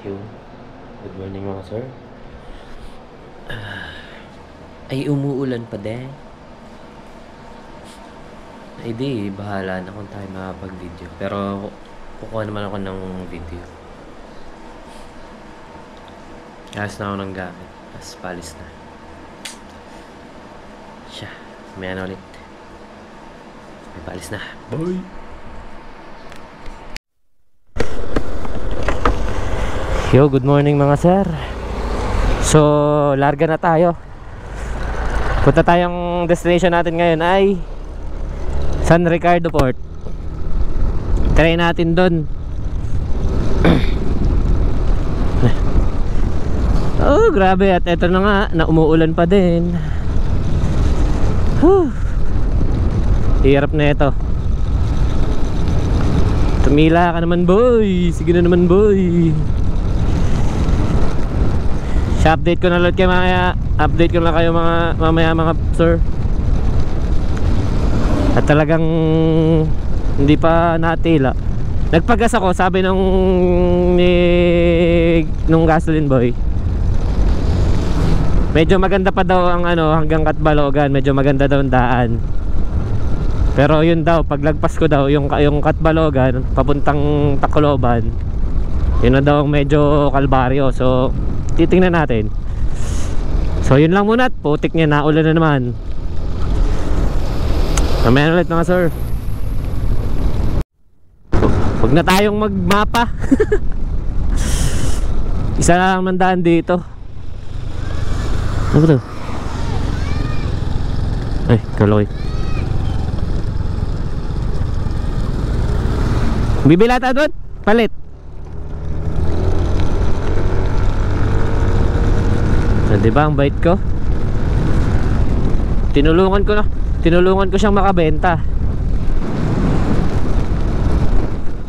Yo, good morning mga sir. Ay umuulan pa din. Ay di, bahala na kung tayo makapag-video. Pero kukuha naman ako ng video. Ayos na ako ng gamit. Tapos palis na. Siya, may ano ulit. May palis na. Bye! Yo, good morning mga sir. So, larga na tayo. Punta tayong destination natin ngayon ay San Ricardo Port. Try natin doon. Oh, grabe. At eto na nga, na umuulan pa din. Hirap na ito. Tumila ka naman boy. Sige na naman boy. Update ko na ulit kayo mamaya. Update ko na kayo mamaya mga sir. At talagang hindi pa natila. Nagpagas ako, sabi nung gasoline boy. Medyo maganda pa daw ang hanggang Katbalogan, medyo maganda daw ang daan. Pero yun daw, paglagpas ko daw yung Katbalogan papuntang Tacloban, yun na daw medyo kalbaryo. So titingnan natin. So yun lang muna. Putik niya, naulan na naman. Mamaya ulit mga sir. Huwag na tayong magmapa. Isa lang mandaan dito. Ano ba ito? Ay, kaloy. Bibilata doon. Palit. Diba ang bait ko? Tinulungan ko siyang makabenta.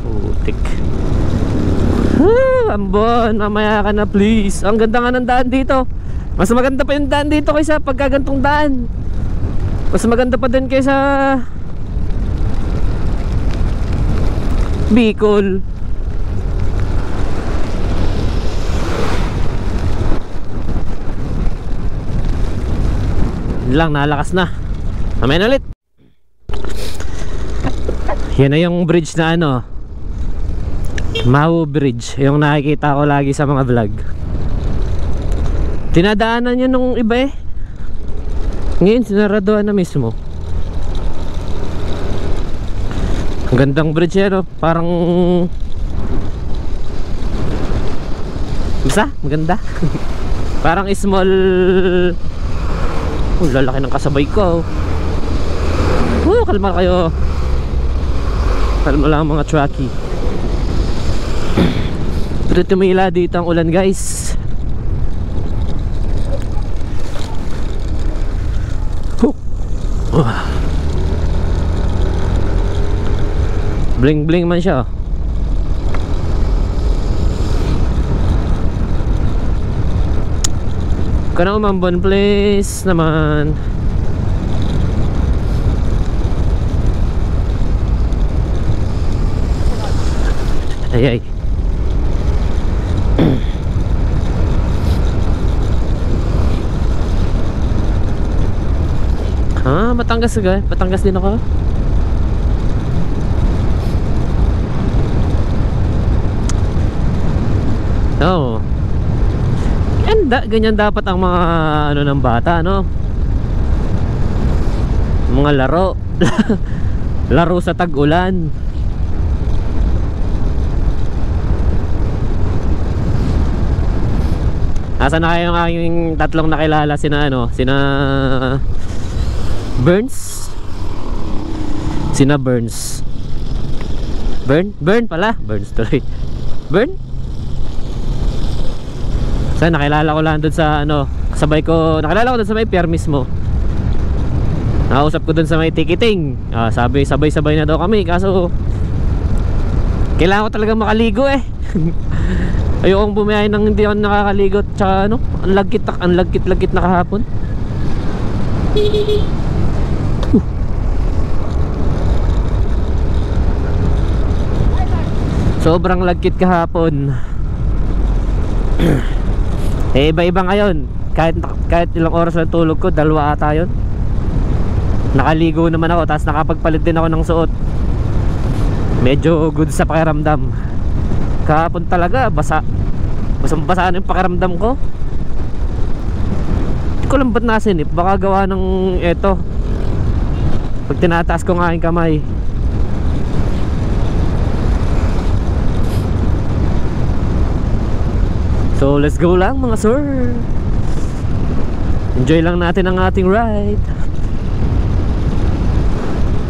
Putik. Ambon, mamaya ka na please. Ang ganda nga ng daan dito. Mas maganda pa yung daan dito kaysa pagkagantong daan. Mas maganda pa din kaysa Bicol. Lang, nalakas na. Mamaya na ulit. Yan na yung bridge na Mau Bridge. Yung nakikita ko lagi sa mga vlog. Tinadaanan yun nung iba ngayon sinaraduan na mismo. Ang gandang bridge yan parang basta, maganda. Parang small. Lalaki ng kasabay ko. Kalma kayo. Kalma lang mga trucky. Pero tumila dito ang ulan guys. Bling bling man siya. Kana umambon please naman. Ay ay. Batangas ka? Batangas din ako. Oo. Ganyan dapat ang mga ng bata, mga laro. Laro sa tag-ulan. Asa na kayo ng aking tatlong nakilala? Sina Burns. Sina Burns. Burn pala. Burns tuloy. Burn? Saan nakilala ko lang doon sa kasabay ko, nakilala ko doon sa may pier mismo. Nakausap ko doon sa may ticketing. Sabi sabay-sabay na daw kami. Kaso kailangan ko talaga makaligo Ayokong bumiyahe nang hindi ako nakakaligo. Tsaka ang lagkit na kahapon. Sobrang lagkit kahapon. Eh iba-iba ngayon. Kahit ilang oras lang tulog ko, 2 ata yun. Nakaligo naman ako, tapos nakapagpalit din ako ng suot. Medyo good sa pakiramdam. Kahapon talaga, basang-basa na yung pakiramdam ko. Hindi ko lang ba't nasinip. Baka gawa ng eto, pag tinataas ko nga yung kamay. So let's go lang mga sir. Enjoy lang natin ang ating ride.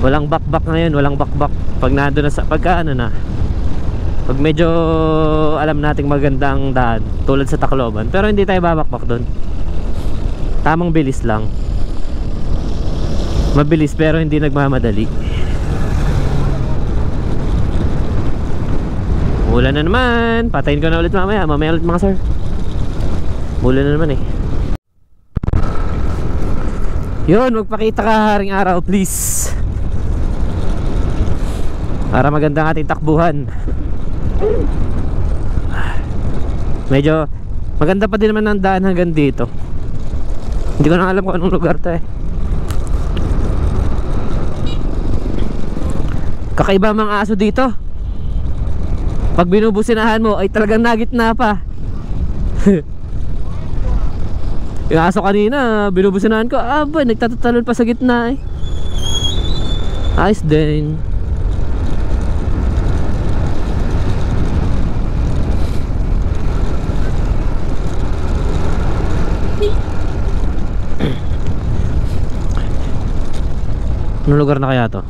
Walang bakbak ngayon, walang bakbak. Pag nandun na sa pagka ano na, pag medyo alam nating magandang daan, tulad sa Tacloban. Pero hindi tayo babakbak doon. Tamang bilis lang. Mabilis pero hindi nagmamadali. Ulan na naman. Patayin ko na ulit mamaya. Mamaya ulit mga sir. Ulan na naman eh. Yun, magpakita ka haring araw please, para maganda ang ating takbuhan. Medyo maganda pa din naman ang daan hanggang dito. Hindi ko na alam kung anong lugar to eh. Kakaiba mga aso dito. Pag binubusinahan mo ay talagang nagitna pa. Yung aso kanina binubusinahan ko, abay nagtatatalon pa sa gitna eh. Ayos din. Anong lugar na kaya to?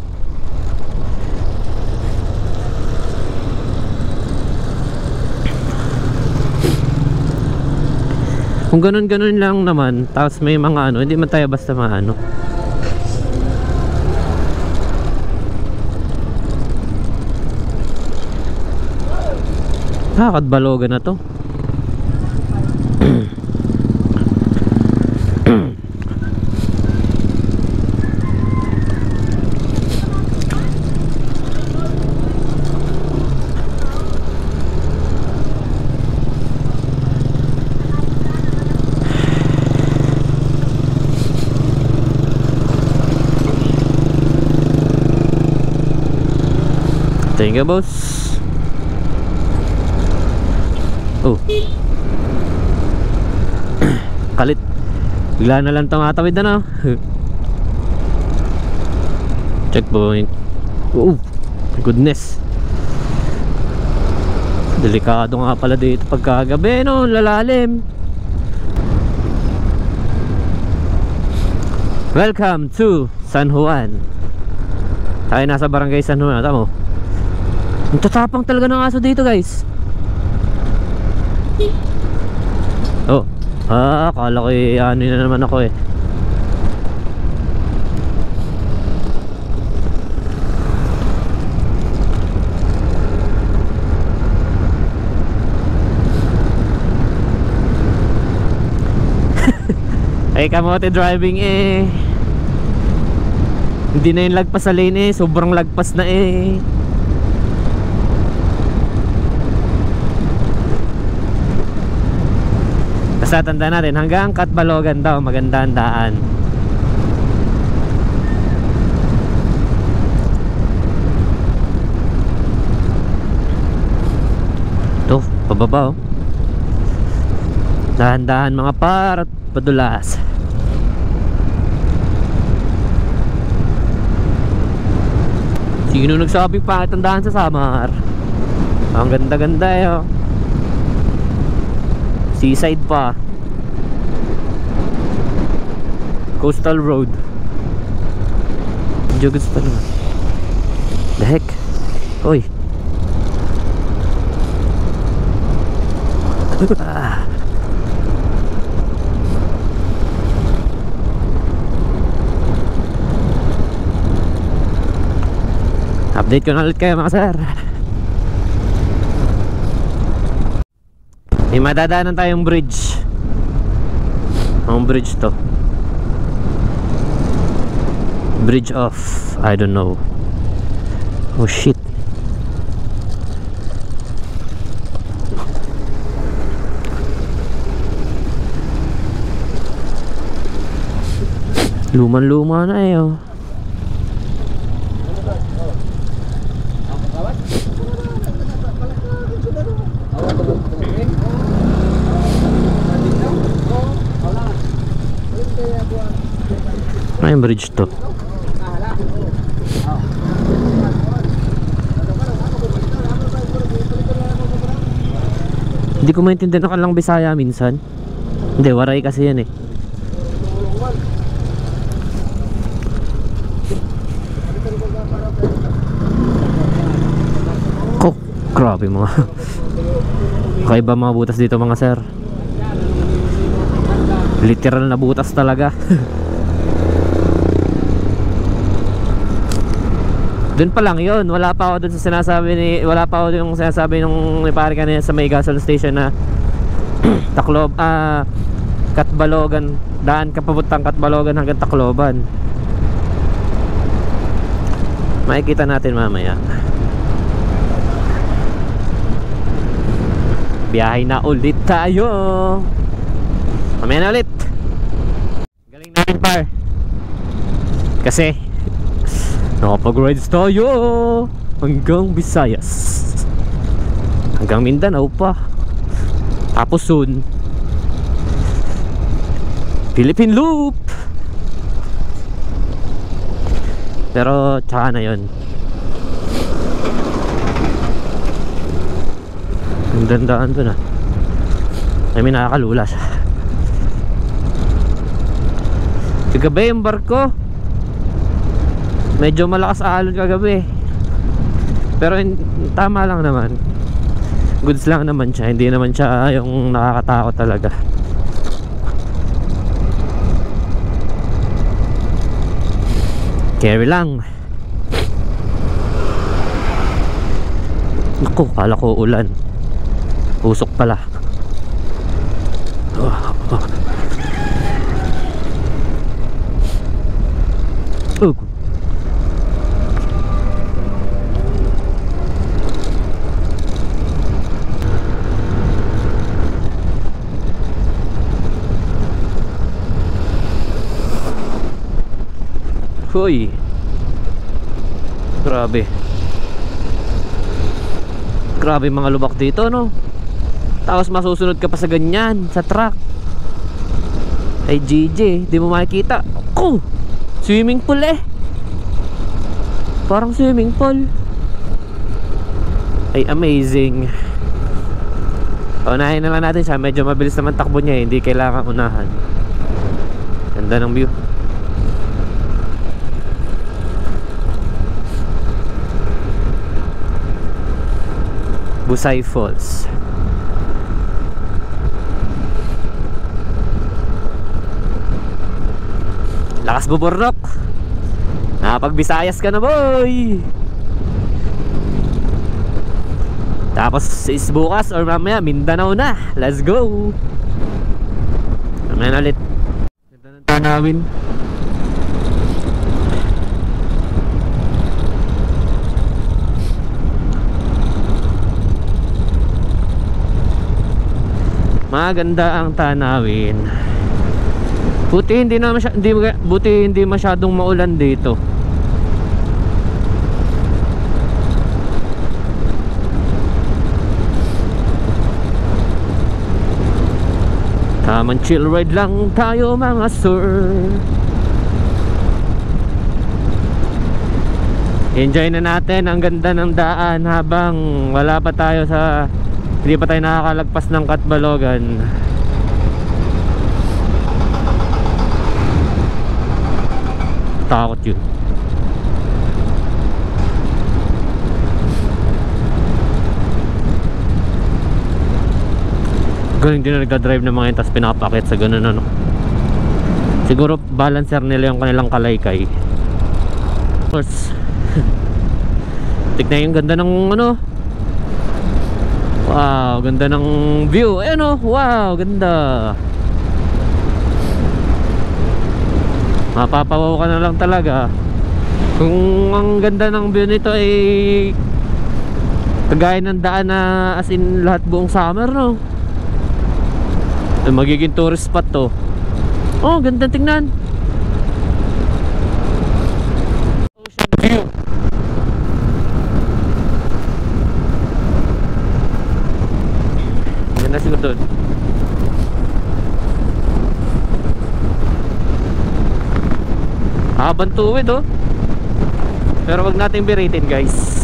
Kung ganun-ganun lang naman, tapos may mga ano, hindi man tayo basta maano. Nakakadbalogan na to. Thank you boss. Oh kalit. Bigla na lang tumatawid na no. Checkpoint. Oh goodness. Delikado nga pala dito pagkagabi no. Lalalim. Welcome to San Juan. Tayo nasa barangay San Juan. Tama mo. Ang tatapang talaga ng aso dito guys. Oh, akala ko ano na naman ako eh. Ay kamote driving eh. Hindi na yung lagpas sa lane eh. Sobrang lagpas na eh. Basta tanda natin, hanggang Catbalogan daw maganda ang daan. Ito, pababa oh. Dahan-dahan mga par at padulas. Sino nagsabing pangit ang daan sa Samar? Ang ganda-ganda eh oh. Seaside pa. Coastal road. Joggers pa naman. The heck? Oy. Update ko na ulit kayo mga sir. May madadaanan tayong bridge. Ang bridge to, bridge of I don't know. Oh shit. Luman-luma na eh oh. Ay, bridge to. Hindi ko maintindihan ng kalang Bisaya minsan. Hindi, waray kasi yan eh. Oh, grabe mga kakaiba mga butas dito mga sir. Literal na butas talaga. Doon pa lang yun, wala pa ako doon sa sinasabi ni, wala pa ako yung sinasabi nung may pare kanina sa may gasol station na Tacloban, Katbalogan, daan ka papuntang Katbalogan hanggang Tacloban. Makikita natin mamaya. Biyahe na ulit tayo. Mamaya na ulit. Galing natin par. Kasi nakapag-rides tayo hanggang Visayas, hanggang Mindanao pa. Tapos soon Philippine Loop. Pero tsaka na yun. Ang dandaan doon ah. I mean nakakalulas. Kagabi yung barko medyo malakas alon kagabi. Pero tama lang naman. Goods lang naman siya. Hindi naman siya yung nakakatakot talaga. Carry lang. Naku, kala ko ulan. Usok pala. Hoy, grabe. Grabe mga lubak dito no. Tapos masusunod ka pa sa ganyan sa truck. Ay GG, di mo makikita. Oh, swimming pool eh. Parang swimming pool. Ay amazing. Unahin na lang natin siya. Medyo mabilis naman takbo niya eh. Hindi kailangan unahan. Ganda ng view. Busay Falls. Lakas buburnok. Nakapag-Visayas ka na boy. Tapos is bukas or mamaya Mindanao na. Let's go. Mamaya na ulit. Ganda ng tanawin. Maganda ang tanawin. Buti hindi masyadong maulan dito. Tamang chill ride lang tayo mga sir. Enjoy na natin ang ganda ng daan habang wala pa tayo sa, hindi pa tayo nakakalagpas ng Katbalogan. Takot yun. Ganun din na nagdadrive ng mga yun, tapos pinapakit sa ganun ano. Siguro balancer nila yung kanilang kalaykay. Of course. Tignan yung ganda ng ano. Wow, ganda ng view. Ayan o, wow, ganda. Mapapawaw ka na lang talaga. Kung ang ganda ng view nito ay kagaya ng daan na as in lahat buong summer no. Magiging tourist spot to. Oh, ganda tingnan. Phew! Yan na siguro doon. Habang tuwid oh. Pero wag nating biritin guys.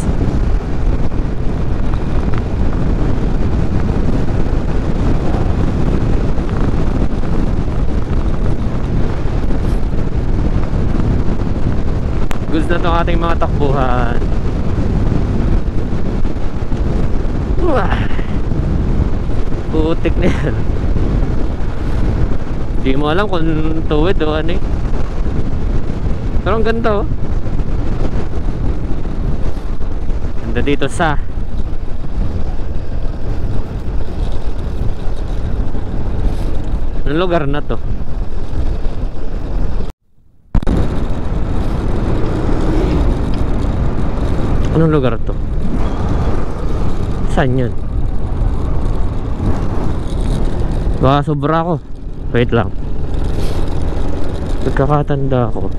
Goods na itong ating mga takbuhan. Putik na yan. Hindi mo alam kung tuwid o ano eh. Pero ang ganda oh. Ganda dito sa anong lugar na to? Anong lugar to? Saan yun? Baka sobra ako. Wait lang. Nagkakatanda ako.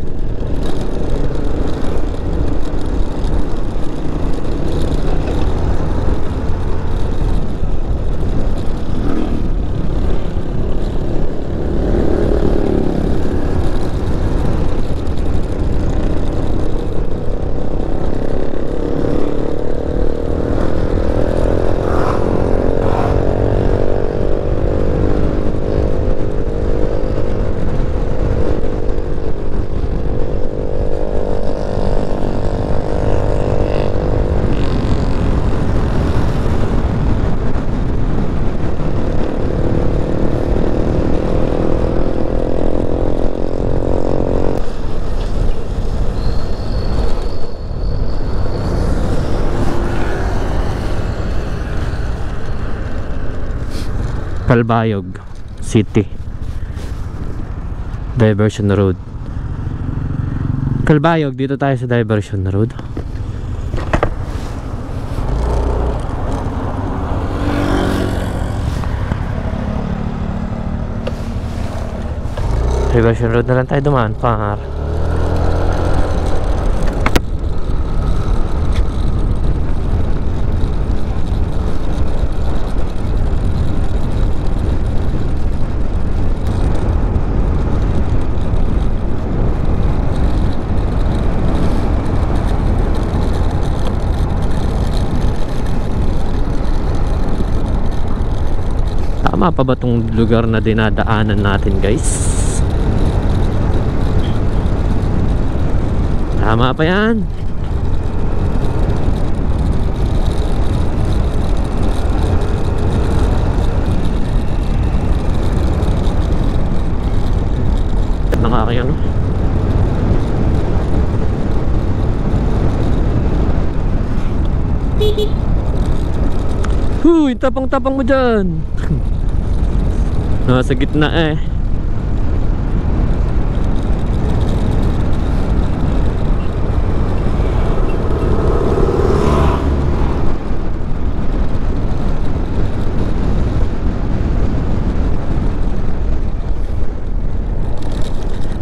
Calbayog City Diversion Road. Calbayog, dito tayo sa Diversion Road. Diversion Road na lang tayo dumaan, par. Tama pa ba itong lugar na dinadaanan natin guys? Tama pa yan. Nakakaya no? Huy, tapang-tapang mo dyan. Nasa gitna eh.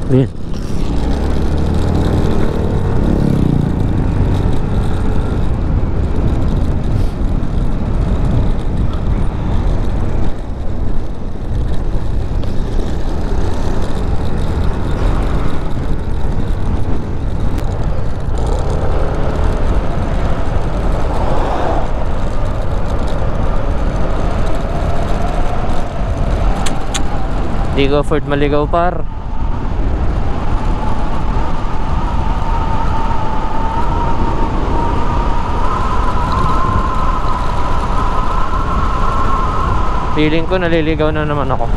Ayan. Di ko afford maligaw par. Feeling ko naliligaw na naman ako.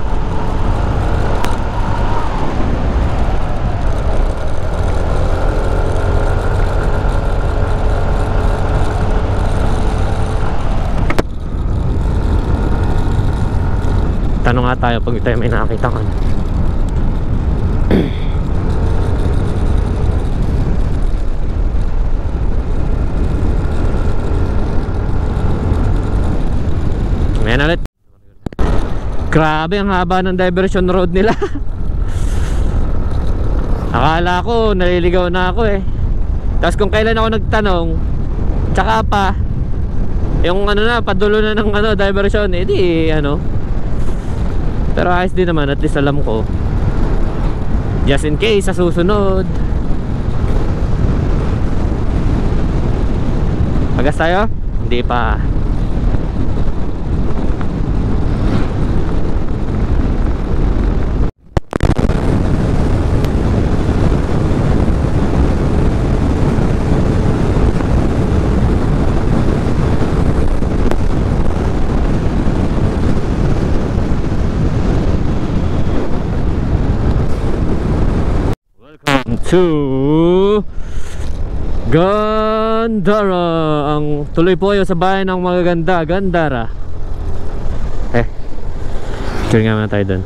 Tanong nga tayo pag tayo may nakakita ka. Ayan ulit. Grabe ang haba ng diversion road nila. Akala ko naliligaw na ako eh. Tapos kung kailan ako nagtanong, tsaka pa yung ano na, padulo na ng ano, diversion, di ano. Pero ayos din naman, at least alam ko. Just in case sa susunod. Pagas tayo? Hindi pa. To Gandara. Ang tuloy po kayo sa bayan ng magaganda, Gandara. Picture nga muna tayo dun.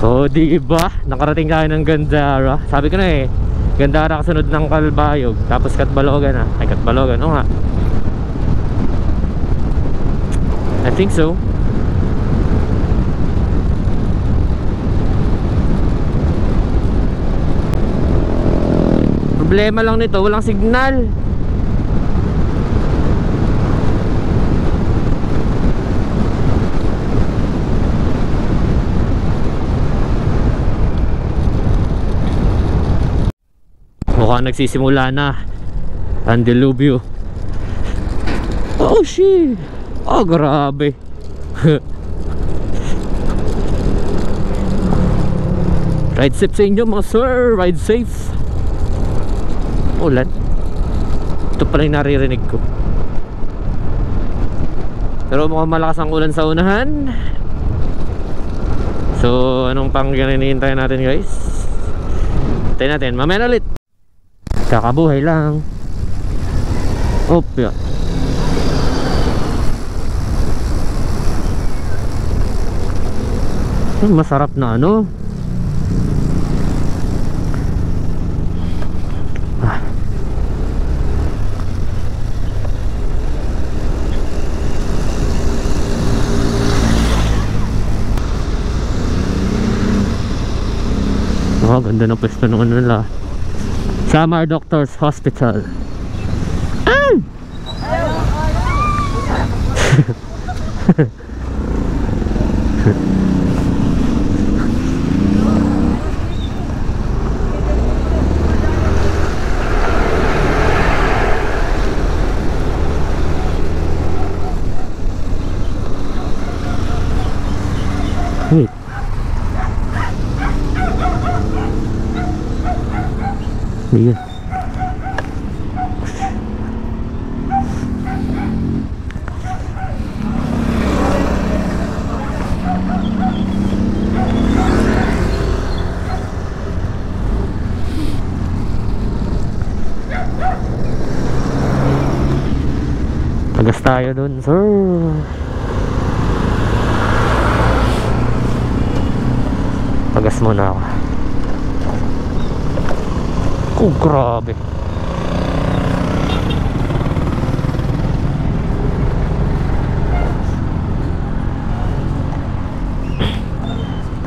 Oh, diba? Nakarating tayo ng Gandara. Sabi ko na Gandara kasunod ng Calbayog. Tapos Catbalogan Ay, Catbalogan, nga. I think so. Problema lang nito, walang signal. Mukhang nagsisimula na ang delubyo. Oh shit. Oh grabe. Ride safe sa inyo mga sir. Ride safe. Ulan. Ito pala yung naririnig ko. Pero mukhang malakas ang ulan sa unahan. So anong pang hinihintay natin guys? Hintayin natin, mamaya ulit. Kakabuhay lang. Opya. Masarap na ano. Oh, ganda ng pwesto ng ano nila. Samar Doctors Hospital. Wait. Iya. Pagas tayo dun, sir. Pagas muna ako. Oh, grabe.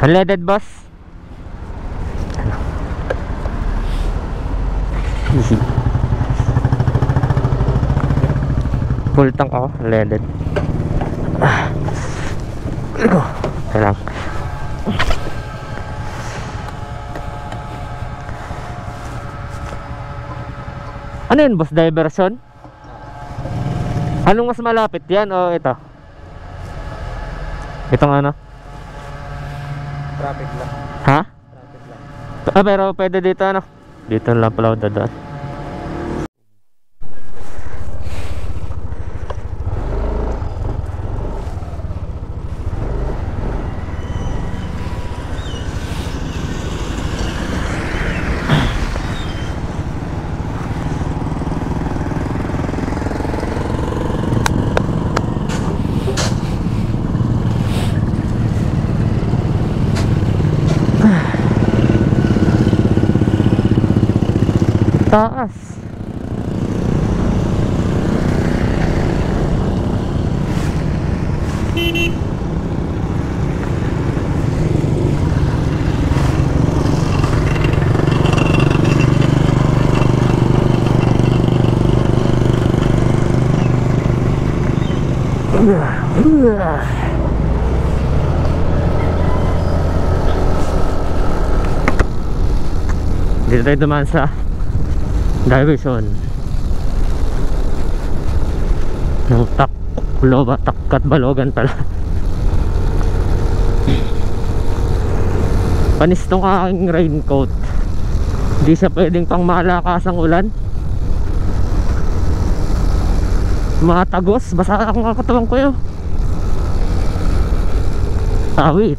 Unleaded boss. Full tank ako, unleaded. Kailang. Ano yun boss, diversion? Anong mas malapit yan o ito? Itong ano? Traffic lang. Ha? Traffic lang. Pero pwede dito ano? Dito lang pala ako dadaan. taas. Dito tayo dumaan sa diversion ng Takkat Balogan pala. Panis tong aking raincoat, hindi siya pwedeng pang malakasang ulan. Matagos, basa akong katawan ko yun. Awit.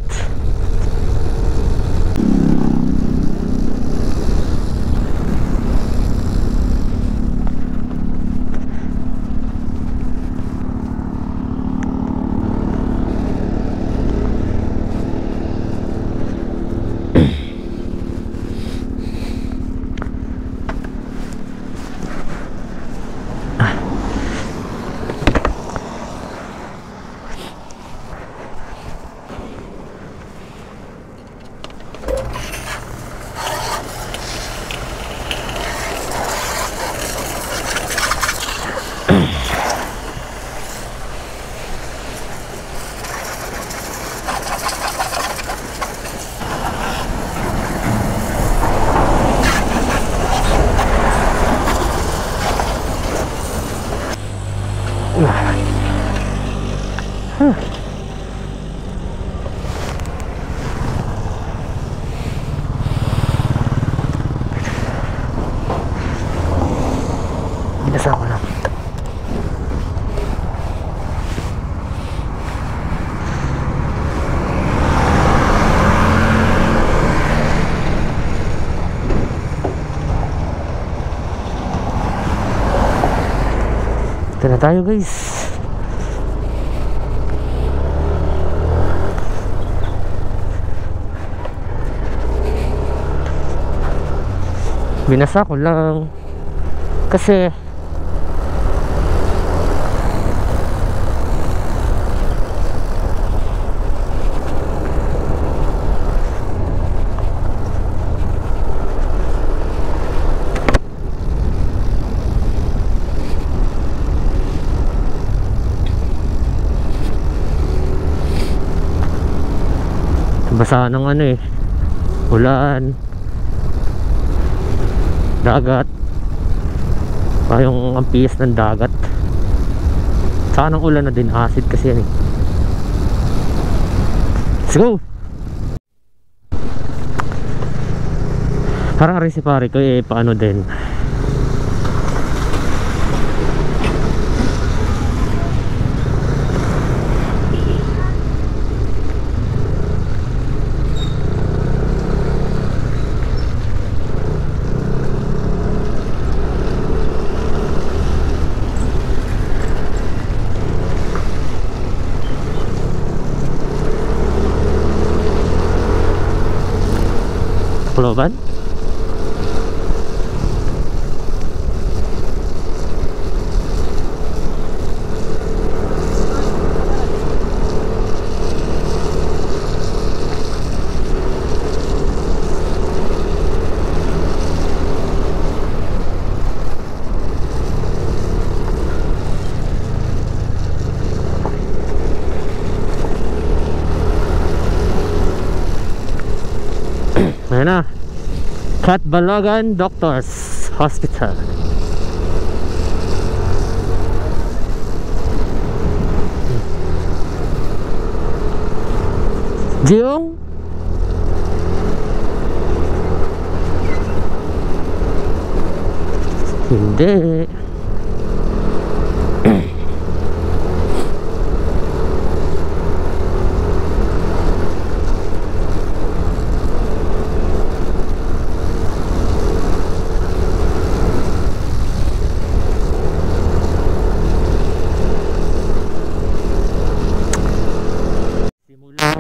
Binasa ko lang. Ito na tayo, guys. Binasa ko lang kasi basa ng ano eh, ulan, dagat, yung ampias ng dagat, saka ng ulan na din, acid kasi yan eh. Let's go! Parang rin si pare ko eh, paano din, Puluban? Ayan na, Takkat Balogan Doctors Hospital. Jiyong hindi.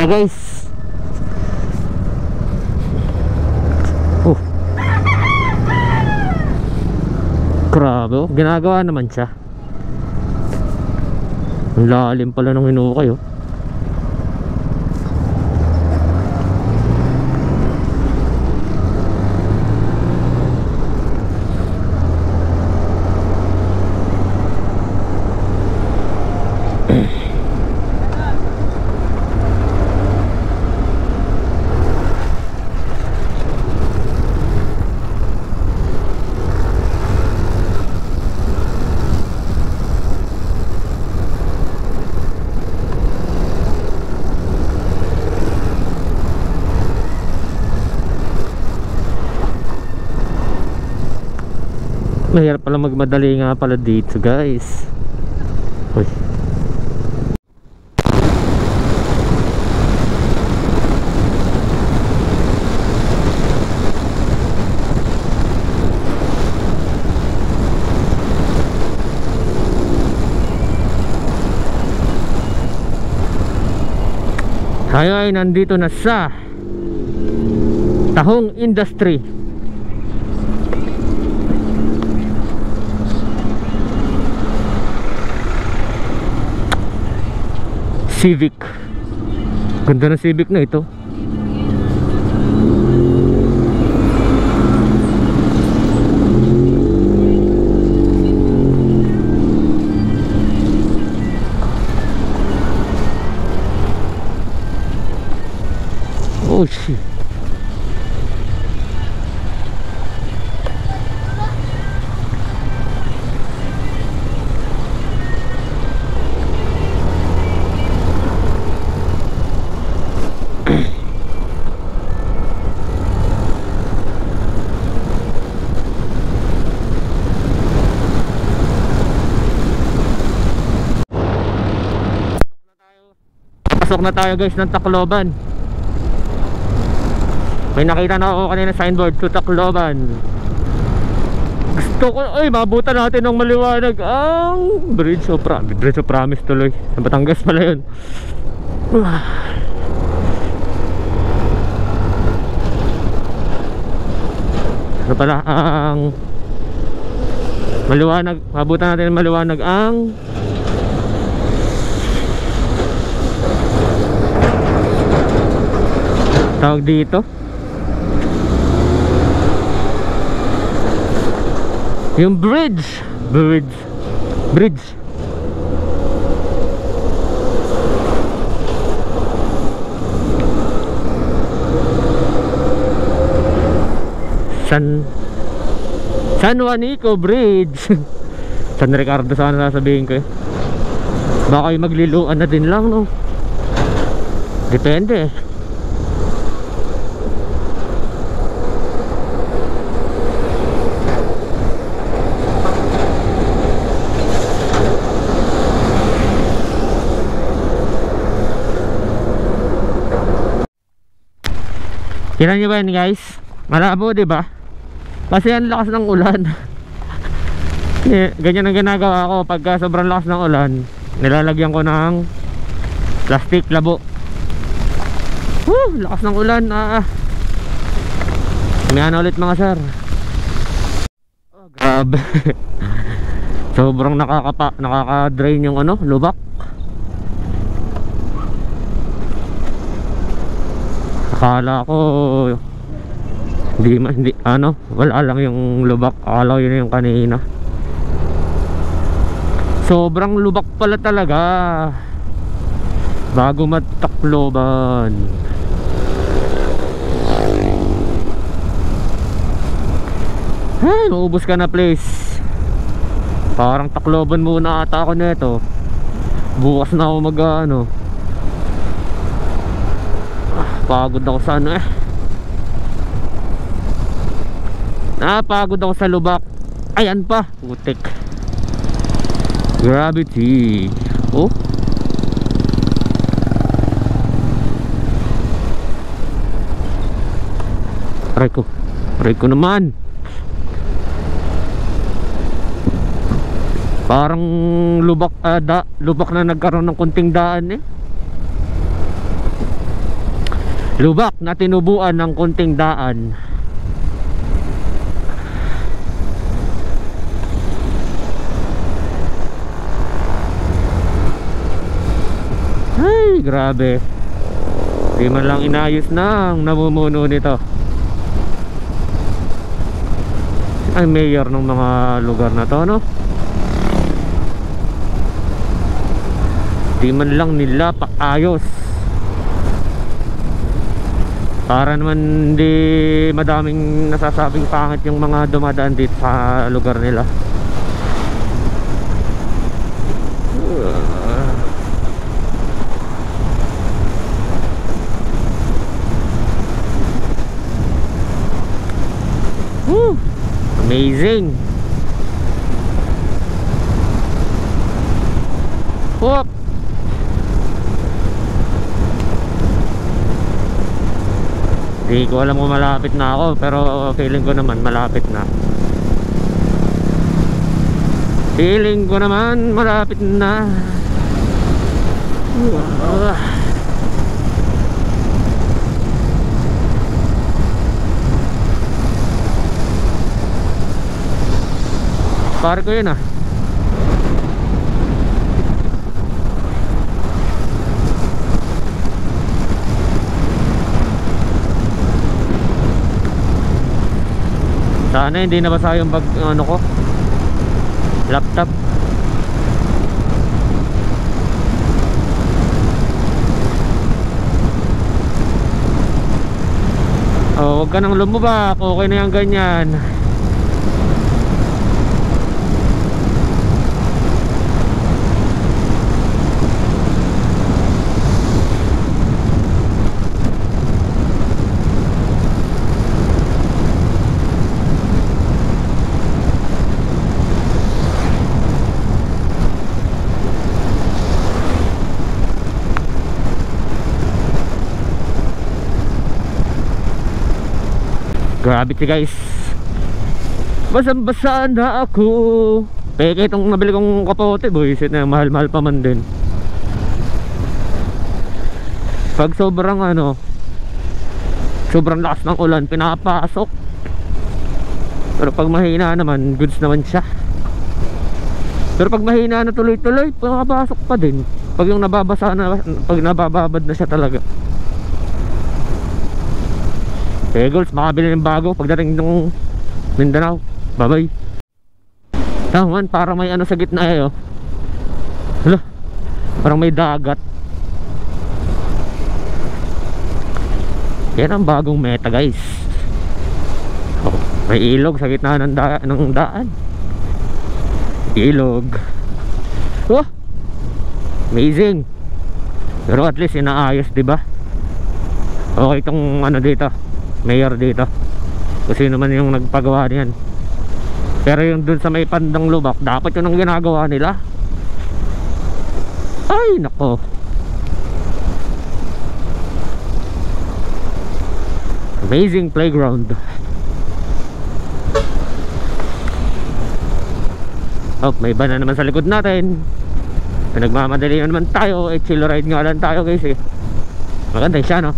Guys, Grabe, oh. Ginagawa naman siya. Ang lalim pala ng hinukay, oh. Mahirap pala magmadali nga pala dito, guys. Uy. Tayo ay nandito na sa Tahong Industry. Civic. Ganda ng Civic na ito. Oh shit. Pasok na tayo, guys, ng Tacloban. May nakita na ako kanina signboard to Tacloban. Gusto ko, ay, mabutan natin ng maliwanag ang Bridge of Promise tuloy. Sa Batangas pala yun. Ano pala ang maliwanag, mabutan natin ng maliwanag ang tawag dito, yung bridge. San Juanico Bridge. San Ricardo sana sasabihin ko eh. Baka yung magliluan na din lang, no? Depende eh. Tingnan nyo ba yan, guys? Malabo, diba? Kasi ang lakas ng ulan. Ganyan ang ginagawa ko pagka sobrang lakas ng ulan. Nilalagyan ko ng plastic labo. Lakas ng ulan. Umihan ulit, mga sir. Oh, grabe. Sobrang nakaka-drain yung ano, lubak. Akala ko hindi ano, wala lang yung lubak. Akala ko yun yung kanina. Sobrang lubak pala talaga bago mag-Tacloban. Ay, maubos ka na, please. Parang Tacloban muna ata ako nito. Bukas na ako mag-ano. Pagod ako sa ano eh. Napagod ako sa lubak. Ayan pa, putik. Gravity. Oh. Aray ko naman. Parang lubak lubak na nagkaroon ng kunting daan eh. Lubak na tinubuan ng kunting daan. Uy, grabe. Di man lang inayos ng namumuno nito. Ay, mayor ng mga lugar na to, no? Di man lang nila paayos. Para naman hindi madaming nasasabing pangit yung mga dumadaan dito sa lugar nila. Amazing. Hop. Di ko alam kung malapit na ako, pero feeling ko naman malapit na. Feeling ko naman malapit na. Pare ko yun ah. Sana hindi nabasa yung bag, ano ko, laptop. Oh, huwag ka nang lumubak. Okay na yung ganyan. Gravity guys. Basang-basa na ako. Peke itong nabili kong kapote, boyset na mahal-mahal pa man din. Pag sobrang ano, sobrang lakas ng ulan, pinapasok. Pero pag mahina naman, goods naman siya. Pero pag mahina na tuloy-tuloy, papasok pa din. Pag yung nababasa na, pag nabababad na siya talaga. Pegels, makabili ng bago pagdating ng Mindanao. Bye bye. Taman, parang may ano sa gitna eh oh. Hala, parang may dagat. Yan ang bagong meta guys. Oh, may ilog sa gitna ng daan. Ilog. Oh, amazing. Pero at least inaayos, diba? Okay itong ano dito, mayor dito, kasi naman yung nagpagawa niyan. Pero yung dun sa may Pandang Lubak, dapat yun ang ginagawa nila. Ay nako. Amazing playground. Oh, may iba na naman sa likod natin. Nagmamadali na naman tayo. Chill ride nga lang tayo guys eh. Maganda siya no.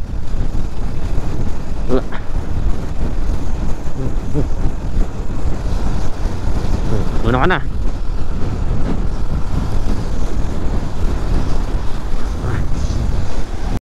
Una ka na.